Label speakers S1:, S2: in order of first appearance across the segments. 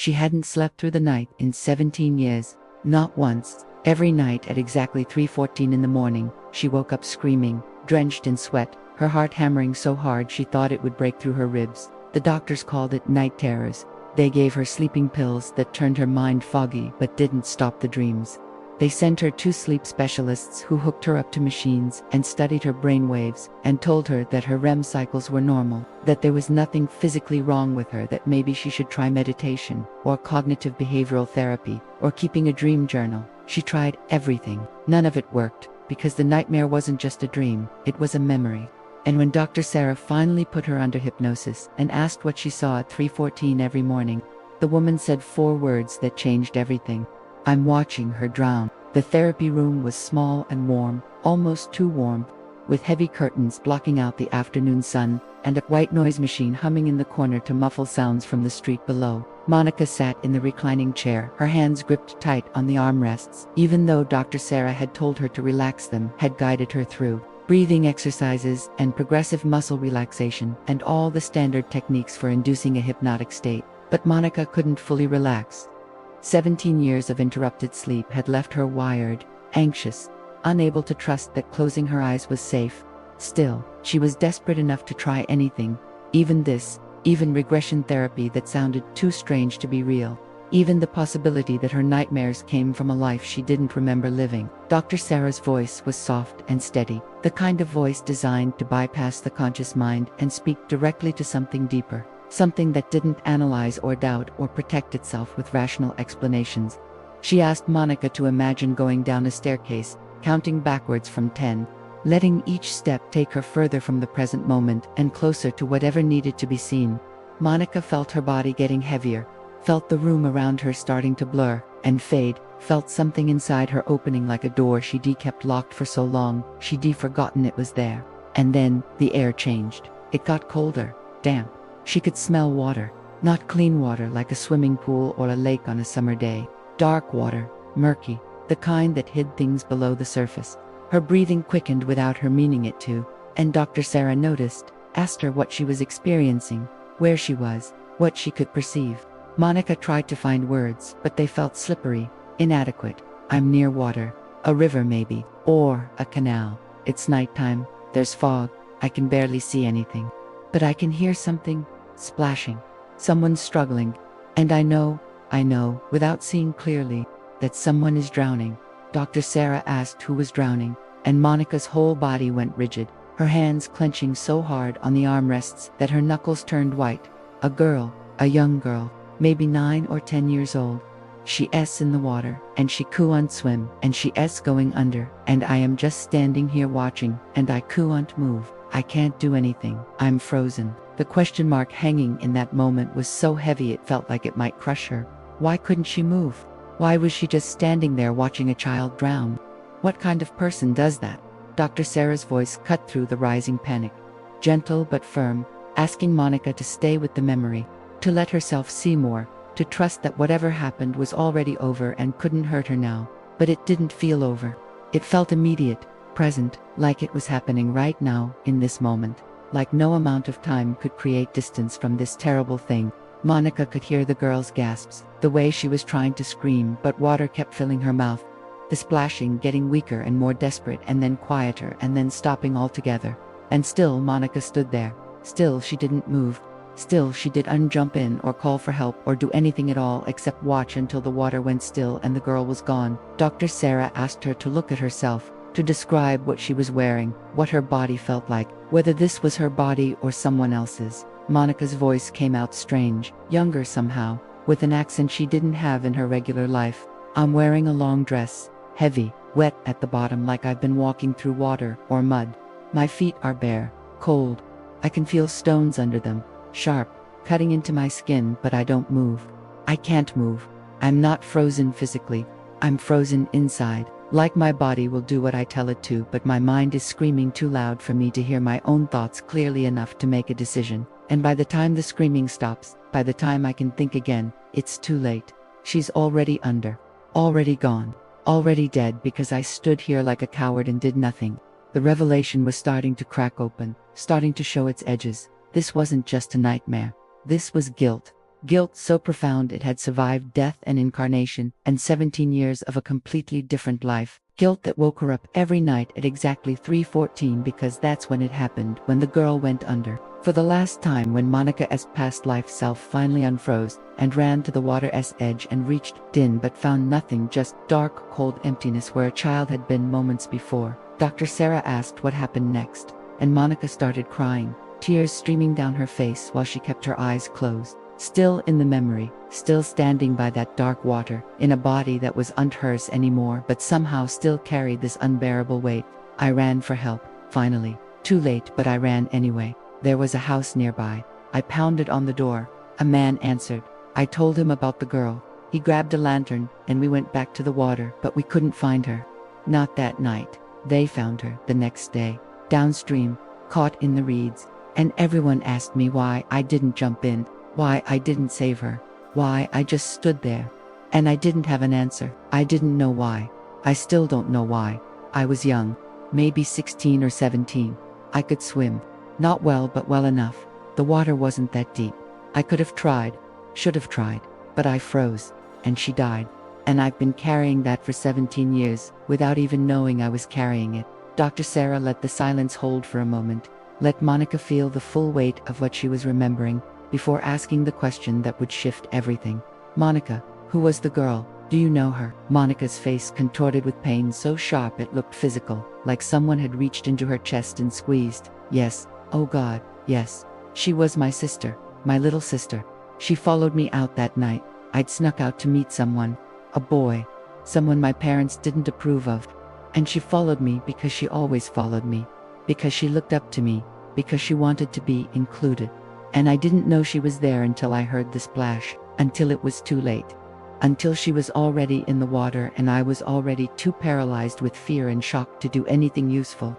S1: She hadn't slept through the night in 17 years. Not once. Every night at exactly 3:14 in the morning, she woke up screaming, drenched in sweat, her heart hammering so hard she thought it would break through her ribs. The doctors called it night terrors. They gave her sleeping pills that turned her mind foggy but didn't stop the dreams. They sent her to sleep specialists who hooked her up to machines and studied her brain waves and told her that her REM cycles were normal, that there was nothing physically wrong with her, that maybe she should try meditation or cognitive behavioral therapy or keeping a dream journal. She tried everything. None of it worked, because the nightmare wasn't just a dream, it was a memory. And when Dr. Sarah finally put her under hypnosis and asked what she saw at 3:14 every morning, the woman said 4 words that changed everything. "I'm watching her drown." The therapy room was small and warm, almost too warm, with heavy curtains blocking out the afternoon sun, and a white noise machine humming in the corner to muffle sounds from the street below. Monica sat in the reclining chair, her hands gripped tight on the armrests, even though Dr. Sarah had told her to relax them, had guided her through breathing exercises and progressive muscle relaxation and all the standard techniques for inducing a hypnotic state. But Monica couldn't fully relax. 17 years of interrupted sleep had left her wired, anxious, unable to trust that closing her eyes was safe. Still, she was desperate enough to try anything, even this, even regression therapy that sounded too strange to be real, even the possibility that her nightmares came from a life she didn't remember living. Dr. Sarah's voice was soft and steady, the kind of voice designed to bypass the conscious mind and speak directly to something deeper, something that didn't analyze or doubt or protect itself with rational explanations. She asked Monica to imagine going down a staircase, counting backwards from 10, letting each step take her further from the present moment and closer to whatever needed to be seen. Monica felt her body getting heavier, felt the room around her starting to blur and fade, felt something inside her opening like a door she'd kept locked for so long she'd forgotten it was there. And then, the air changed. It got colder, damp. She could smell water, not clean water like a swimming pool or a lake on a summer day. Dark water, murky, the kind that hid things below the surface. Her breathing quickened without her meaning it to, and Dr. Sarah noticed, asked her what she was experiencing, where she was, what she could perceive. Monica tried to find words, but they felt slippery, inadequate. "I'm near water, a river maybe, or a canal. It's nighttime, there's fog, I can barely see anything. But I can hear something, splashing, someone struggling, and I know, without seeing clearly, that someone is drowning." Dr. Sarah asked who was drowning, and Monica's whole body went rigid, her hands clenching so hard on the armrests that her knuckles turned white. "A girl, a young girl, maybe 9 or 10 years old. She's in the water, and she can't swim, and she's going under, and I am just standing here watching, and I can't move. I can't do anything. I'm frozen." The question mark hanging in that moment was so heavy it felt like it might crush her. Why couldn't she move? Why was she just standing there watching a child drown? What kind of person does that? Dr. Sarah's voice cut through the rising panic, gentle but firm, asking Monica to stay with the memory, to let herself see more, to trust that whatever happened was already over and couldn't hurt her now. But it didn't feel over. It felt immediate, present, like it was happening right now, in this moment. Like no amount of time could create distance from this terrible thing. Monica could hear the girl's gasps, the way she was trying to scream but water kept filling her mouth. The splashing getting weaker and more desperate and then quieter and then stopping altogether. And still Monica stood there. Still she didn't move. Still she didn't jump in or call for help or do anything at all except watch until the water went still and the girl was gone. Dr. Sarah asked her to look at herself, to describe what she was wearing, what her body felt like, whether this was her body or someone else's. Monica's voice came out strange, younger somehow, with an accent she didn't have in her regular life. "I'm wearing a long dress, heavy, wet at the bottom like I've been walking through water or mud. My feet are bare, cold. I can feel stones under them, sharp, cutting into my skin, but I don't move. I can't move. I'm not frozen physically. I'm frozen inside. Like my body will do what I tell it to, but my mind is screaming too loud for me to hear my own thoughts clearly enough to make a decision. And by the time the screaming stops, by the time I can think again, it's too late. She's already under. Already gone. Already dead because I stood here like a coward and did nothing." The revelation was starting to crack open, starting to show its edges. This wasn't just a nightmare. This was guilt. Guilt so profound it had survived death and incarnation, and 17 years of a completely different life. Guilt that woke her up every night at exactly 3:14 because that's when it happened, when the girl went under. For the last time, when Monica's past life self finally unfroze and ran to the water's edge and reached in but found nothing, just dark, cold emptiness where a child had been moments before. Dr. Sarah asked what happened next, and Monica started crying, tears streaming down her face while she kept her eyes closed. Still in the memory, still standing by that dark water, in a body that wasn't hers anymore but somehow still carried this unbearable weight. I ran for help, finally. Too late, but I ran anyway. There was a house nearby. I pounded on the door. A man answered. I told him about the girl. He grabbed a lantern, and we went back to the water, but we couldn't find her. Not that night. They found her the next day, downstream, caught in the reeds, and everyone asked me why I didn't jump in. Why I didn't save her. Why I just stood there. And I didn't have an answer. I didn't know why. I still don't know why. I was young. Maybe 16 or 17. I could swim. Not well, but well enough. The water wasn't that deep. I could have tried. Should have tried. But I froze. And she died. And I've been carrying that for 17 years, without even knowing I was carrying it. Dr. Sarah let the silence hold for a moment. Let Monica feel the full weight of what she was remembering, before asking the question that would shift everything. Monica, who was the girl? Do you know her? Monica's face contorted with pain so sharp it looked physical, like someone had reached into her chest and squeezed. Yes, oh God, yes. She was my sister, my little sister. She followed me out that night. I'd snuck out to meet someone, a boy, someone my parents didn't approve of. And she followed me because she always followed me, because she looked up to me, because she wanted to be included. And I didn't know she was there until I heard the splash, until it was too late. Until she was already in the water and I was already too paralyzed with fear and shock to do anything useful.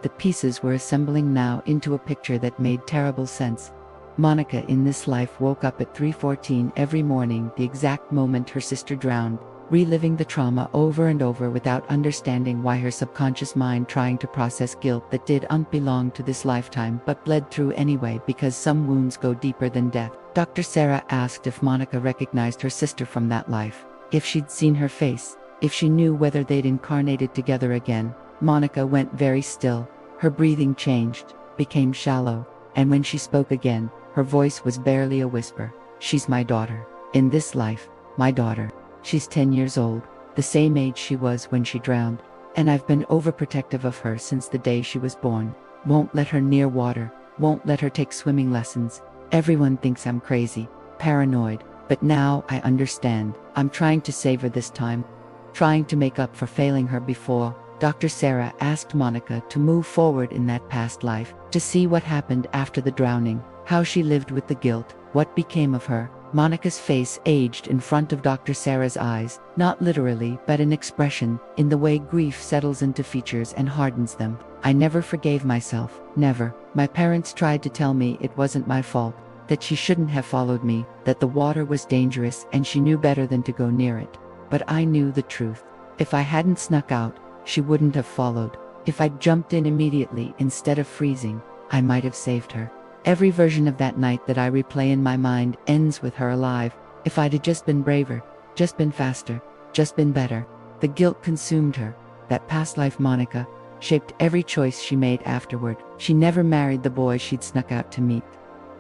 S1: The pieces were assembling now into a picture that made terrible sense. Monica in this life woke up at 3:14 every morning, the exact moment her sister drowned, reliving the trauma over and over without understanding why, her subconscious mind trying to process guilt that didn't belong to this lifetime but bled through anyway because some wounds go deeper than death. Dr. Sarah asked if Monica recognized her sister from that life, if she'd seen her face, if she knew whether they'd incarnated together again. Monica went very still. Her breathing changed, became shallow, and when she spoke again, her voice was barely a whisper. She's my daughter. In this life, my daughter. She's 10 years old, the same age she was when she drowned, and I've been overprotective of her since the day she was born. Won't let her near water, won't let her take swimming lessons. Everyone thinks I'm crazy, paranoid, but now I understand. I'm trying to save her this time, trying to make up for failing her before. Dr. Sarah asked Monica to move forward in that past life, to see what happened after the drowning, how she lived with the guilt, what became of her. Monica's face aged in front of Dr. Sarah's eyes, not literally but in expression, in the way grief settles into features and hardens them. I never forgave myself, never. My parents tried to tell me it wasn't my fault, that she shouldn't have followed me, that the water was dangerous and she knew better than to go near it. But I knew the truth. If I hadn't snuck out, she wouldn't have followed. If I'd jumped in immediately instead of freezing, I might have saved her. Every version of that night that I replay in my mind ends with her alive. If I'd have just been braver, just been faster, just been better. The guilt consumed her. That past life Monica shaped every choice she made afterward. She never married the boy she'd snuck out to meet.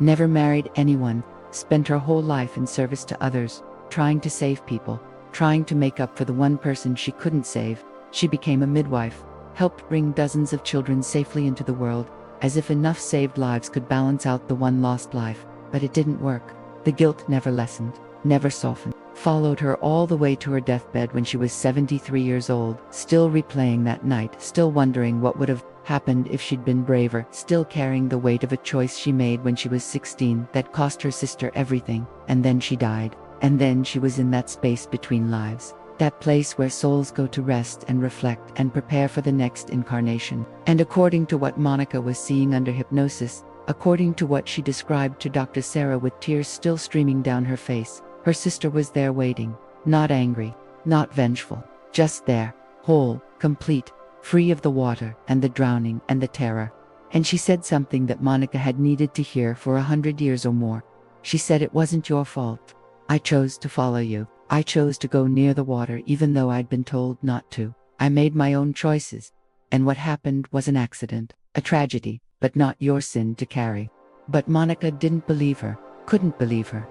S1: Never married anyone. Spent her whole life in service to others, trying to save people, trying to make up for the one person she couldn't save. She became a midwife, helped bring dozens of children safely into the world, as if enough saved lives could balance out the one lost life. But it didn't work. The guilt never lessened, never softened. Followed her all the way to her deathbed when she was 73 years old, still replaying that night, still wondering what would have happened if she'd been braver, still carrying the weight of a choice she made when she was 16 that cost her sister everything. And then she died. And then she was in that space between lives. That place where souls go to rest and reflect and prepare for the next incarnation. And according to what Monica was seeing under hypnosis, according to what she described to Dr. Sarah with tears still streaming down her face, her sister was there waiting, not angry, not vengeful, just there, whole, complete, free of the water and the drowning and the terror. And she said something that Monica had needed to hear for 100 years or more. She said it wasn't your fault. I chose to follow you. I chose to go near the water even though I'd been told not to. I made my own choices. And what happened was an accident, a tragedy, but not your sin to carry. But Monica didn't believe her, couldn't believe her.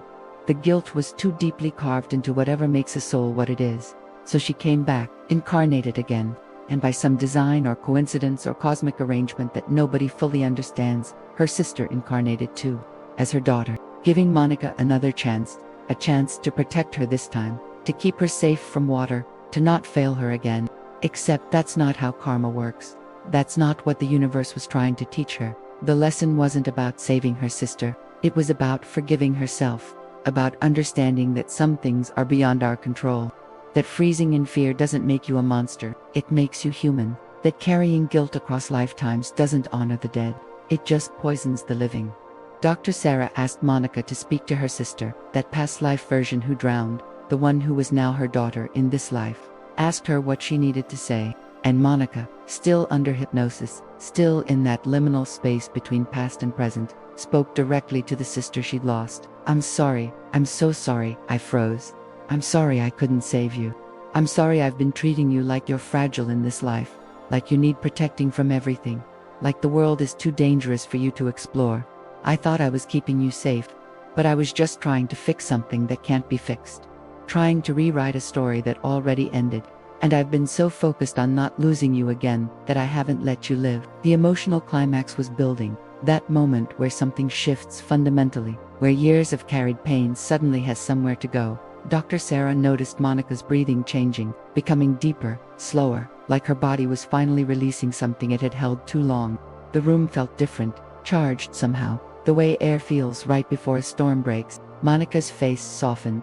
S1: The guilt was too deeply carved into whatever makes a soul what it is. So she came back, incarnated again, and by some design or coincidence or cosmic arrangement that nobody fully understands, her sister incarnated too, as her daughter, giving Monica another chance, a chance to protect her this time, to keep her safe from water, to not fail her again. Except that's not how karma works. That's not what the universe was trying to teach her. The lesson wasn't about saving her sister. It was about forgiving herself, about understanding that some things are beyond our control. That freezing in fear doesn't make you a monster, it makes you human. That carrying guilt across lifetimes doesn't honor the dead, it just poisons the living. Dr. Sarah asked Monica to speak to her sister, that past life version who drowned, the one who was now her daughter in this life. Asked her what she needed to say, and Monica, still under hypnosis, still in that liminal space between past and present, spoke directly to the sister she'd lost. I'm sorry, I'm so sorry, I froze. I'm sorry I couldn't save you. I'm sorry I've been treating you like you're fragile in this life, like you need protecting from everything, like the world is too dangerous for you to explore. I thought I was keeping you safe, but I was just trying to fix something that can't be fixed. Trying to rewrite a story that already ended. And I've been so focused on not losing you again that I haven't let you live. The emotional climax was building, that moment where something shifts fundamentally, where years of carried pain suddenly has somewhere to go. Dr. Sarah noticed Monica's breathing changing, becoming deeper, slower, like her body was finally releasing something it had held too long. The room felt different, charged somehow, the way air feels right before a storm breaks. Monica's face softened.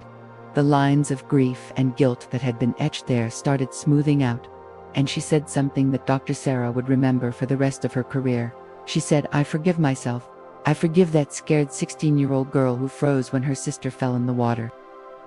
S1: The lines of grief and guilt that had been etched there started smoothing out, and she said something that Dr. Sarah would remember for the rest of her career. She said, I forgive myself. I forgive that scared 16-year-old girl who froze when her sister fell in the water.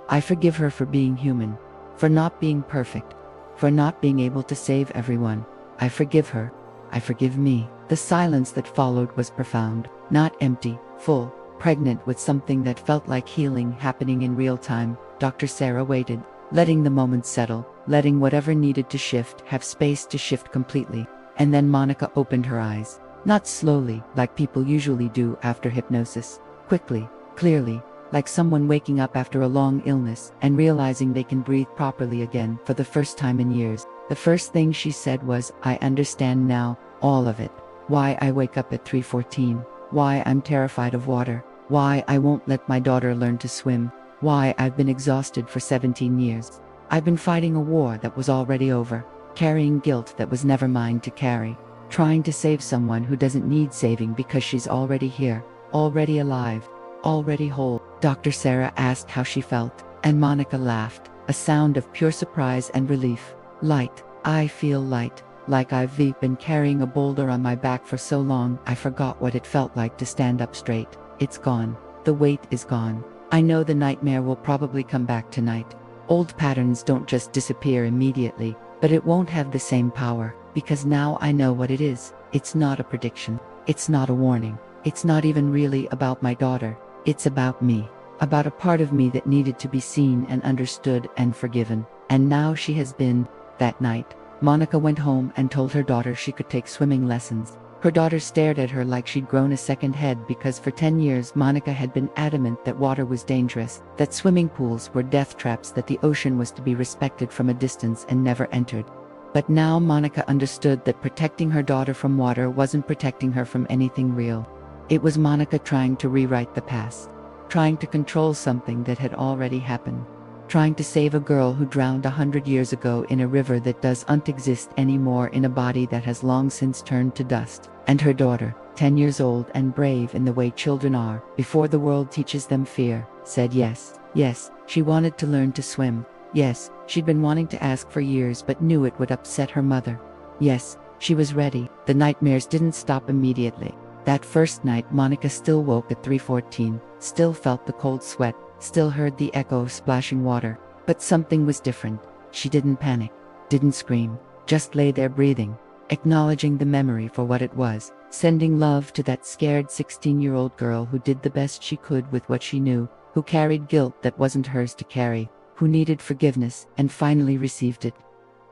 S1: I forgive her for being human, for not being perfect, for not being able to save everyone. I forgive her. I forgive me. The silence that followed was profound, not empty, full, pregnant with something that felt like healing happening in real time. Dr. Sarah waited, letting the moment settle, letting whatever needed to shift have space to shift completely. And then Monica opened her eyes. Not slowly, like people usually do after hypnosis. Quickly, clearly, like someone waking up after a long illness and realizing they can breathe properly again for the first time in years. The first thing she said was, I understand now, all of it. Why I wake up at 3:14. Why I'm terrified of water. Why I won't let my daughter learn to swim. Why I've been exhausted for 17 years. I've been fighting a war that was already over, carrying guilt that was never mine to carry, trying to save someone who doesn't need saving because she's already here, already alive, already whole. Dr. Sarah asked how she felt, and Monica laughed, a sound of pure surprise and relief. Light. I feel light, like I've been carrying a boulder on my back for so long I forgot what it felt like to stand up straight. It's gone. The weight is gone. I know the nightmare will probably come back tonight. Old patterns don't just disappear immediately, but it won't have the same power, because now I know what it is. It's not a prediction. It's not a warning. It's not even really about my daughter. It's about me. About a part of me that needed to be seen and understood and forgiven. And now she has been. That night, Monica went home and told her daughter she could take swimming lessons. Her daughter stared at her like she'd grown a second head because for 10 years Monica had been adamant that water was dangerous, that swimming pools were death traps, that the ocean was to be respected from a distance and never entered. But now Monica understood that protecting her daughter from water wasn't protecting her from anything real. It was Monica trying to rewrite the past, trying to control something that had already happened, trying to save a girl who drowned 100 years ago in a river that doesn't exist anymore, in a body that has long since turned to dust. And her daughter, 10 years old and brave in the way children are, before the world teaches them fear, said yes. Yes, she wanted to learn to swim. Yes, she'd been wanting to ask for years but knew it would upset her mother. Yes, she was ready. The nightmares didn't stop immediately. That first night Monica still woke at 3:14, still felt the cold sweat, still heard the echo of splashing water. But something was different. She didn't panic, didn't scream, just lay there breathing. acknowledging the memory for what it was, sending love to that scared 16-year-old girl who did the best she could with what she knew, who carried guilt that wasn't hers to carry, who needed forgiveness and finally received it.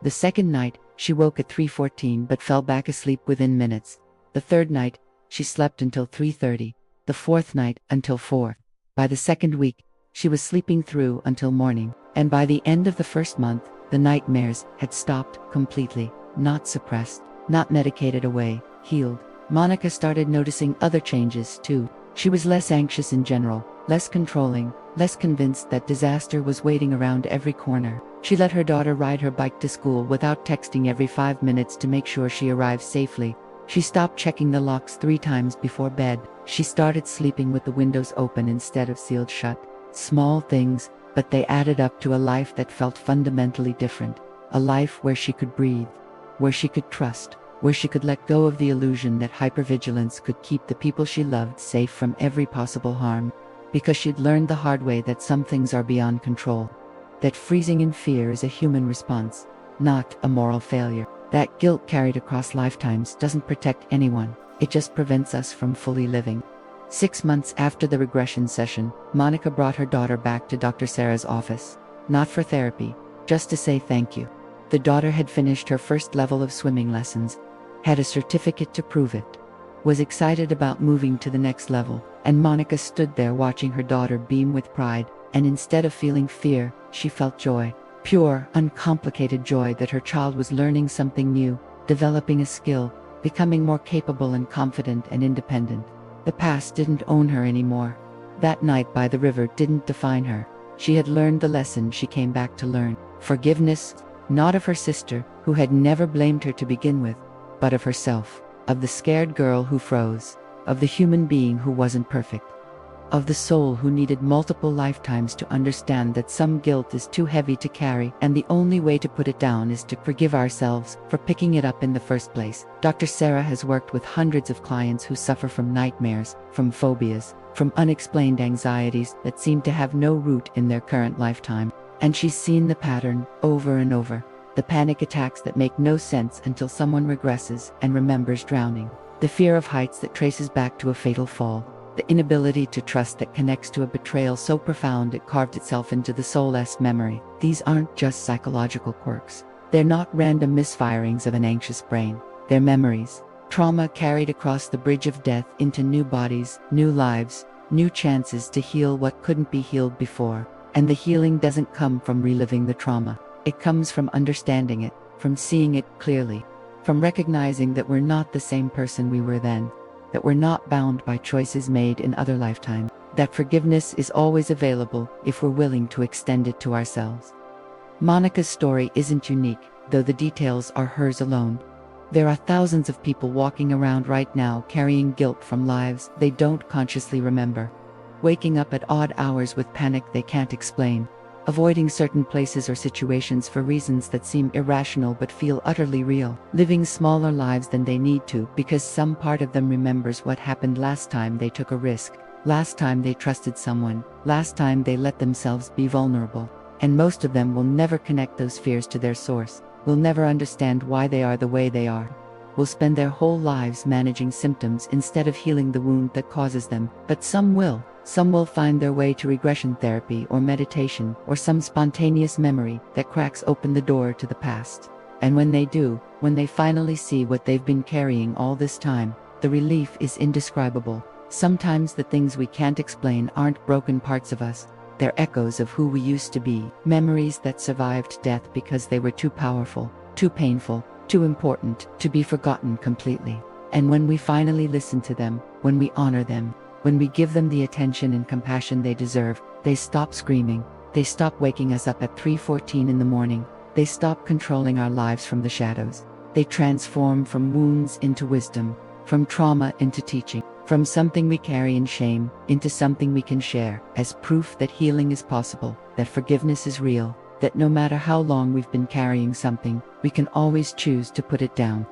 S1: The second night, she woke at 3:14 but fell back asleep within minutes. The third night, she slept until 3:30. The fourth night, until 4. By the second week, she was sleeping through until morning. And by the end of the first month, the nightmares had stopped completely, not suppressed, not medicated away, healed. Monica started noticing other changes too. She was less anxious in general, less controlling, less convinced that disaster was waiting around every corner. She let her daughter ride her bike to school without texting every 5 minutes to make sure she arrived safely. She stopped checking the locks 3 times before bed. She started sleeping with the windows open instead of sealed shut. Small things, but they added up to a life that felt fundamentally different. A life where she could breathe, where she could trust, where she could let go of the illusion that hypervigilance could keep the people she loved safe from every possible harm. Because she'd learned the hard way that some things are beyond control. That freezing in fear is a human response, not a moral failure. That guilt carried across lifetimes doesn't protect anyone, it just prevents us from fully living. 6 months after the regression session, Monica brought her daughter back to Dr. Sarah's office. Not for therapy, just to say thank you. The daughter had finished her first level of swimming lessons, had a certificate to prove it, was excited about moving to the next level, and Monica stood there watching her daughter beam with pride, and instead of feeling fear, she felt joy. Pure, uncomplicated joy that her child was learning something new, developing a skill, becoming more capable and confident and independent. The past didn't own her anymore. That night by the river didn't define her. She had learned the lesson she came back to learn. Forgiveness, not of her sister, who had never blamed her to begin with, but of herself, of the scared girl who froze, of the human being who wasn't perfect, of the soul who needed multiple lifetimes to understand that some guilt is too heavy to carry, and the only way to put it down is to forgive ourselves for picking it up in the first place. Dr. Sarah has worked with hundreds of clients who suffer from nightmares, from phobias, from unexplained anxieties that seem to have no root in their current lifetime. And she's seen the pattern over and over. The panic attacks that make no sense until someone regresses and remembers drowning. The fear of heights that traces back to a fatal fall. The inability to trust that connects to a betrayal so profound it carved itself into the soul's memory. These aren't just psychological quirks. They're not random misfirings of an anxious brain. They're memories. Trauma carried across the bridge of death into new bodies, new lives, new chances to heal what couldn't be healed before. And the healing doesn't come from reliving the trauma. It comes from understanding it, from seeing it clearly, from recognizing that we're not the same person we were then, that we're not bound by choices made in other lifetimes, that forgiveness is always available if we're willing to extend it to ourselves. Monica's story isn't unique, though the details are hers alone. There are thousands of people walking around right now carrying guilt from lives they don't consciously remember, waking up at odd hours with panic they can't explain, avoiding certain places or situations for reasons that seem irrational but feel utterly real, living smaller lives than they need to because some part of them remembers what happened last time they took a risk, last time they trusted someone, last time they let themselves be vulnerable. And most of them will never connect those fears to their source, will never understand why they are the way they are, will spend their whole lives managing symptoms instead of healing the wound that causes them. But some will. Some will find their way to regression therapy or meditation or some spontaneous memory that cracks open the door to the past. And when they do, when they finally see what they've been carrying all this time, the relief is indescribable. Sometimes the things we can't explain aren't broken parts of us. They're echoes of who we used to be, memories that survived death because they were too powerful, too painful, too important to be forgotten completely. And when we finally listen to them, when we honor them, when we give them the attention and compassion they deserve, they stop screaming, they stop waking us up at 3:14 in the morning, they stop controlling our lives from the shadows. They transform from wounds into wisdom, from trauma into teaching, from something we carry in shame into something we can share as proof that healing is possible, that forgiveness is real, that no matter how long we've been carrying something, we can always choose to put it down.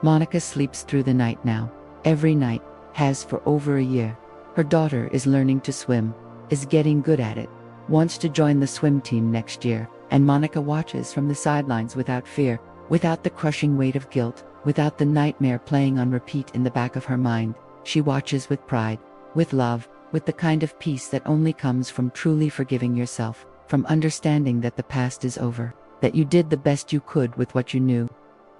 S1: Monica sleeps through the night now, every night, has for over a year. Her daughter is learning to swim, is getting good at it, wants to join the swim team next year, and Monica watches from the sidelines without fear, without the crushing weight of guilt, without the nightmare playing on repeat in the back of her mind. She watches with pride, with love, with the kind of peace that only comes from truly forgiving yourself, from understanding that the past is over, that you did the best you could with what you knew,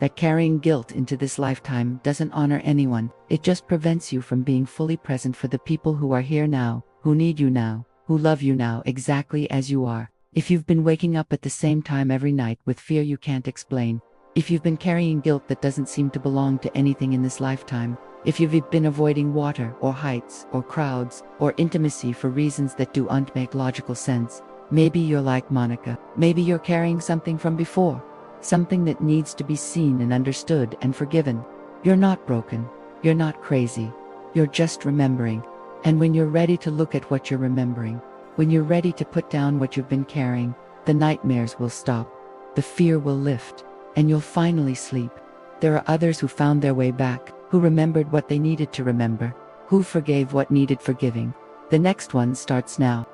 S1: that carrying guilt into this lifetime doesn't honor anyone. It just prevents you from being fully present for the people who are here now, who need you now, who love you now exactly as you are. If you've been waking up at the same time every night with fear you can't explain, if you've been carrying guilt that doesn't seem to belong to anything in this lifetime, if you've been avoiding water or heights or crowds or intimacy for reasons that don't make logical sense, maybe you're like Monica. Maybe you're carrying something from before, something that needs to be seen and understood and forgiven. You're not broken. You're not crazy. You're just remembering. And when you're ready to look at what you're remembering, when you're ready to put down what you've been carrying, the nightmares will stop, the fear will lift, and you'll finally sleep. There are others who found their way back, who remembered what they needed to remember, who forgave what needed forgiving. The next one starts now.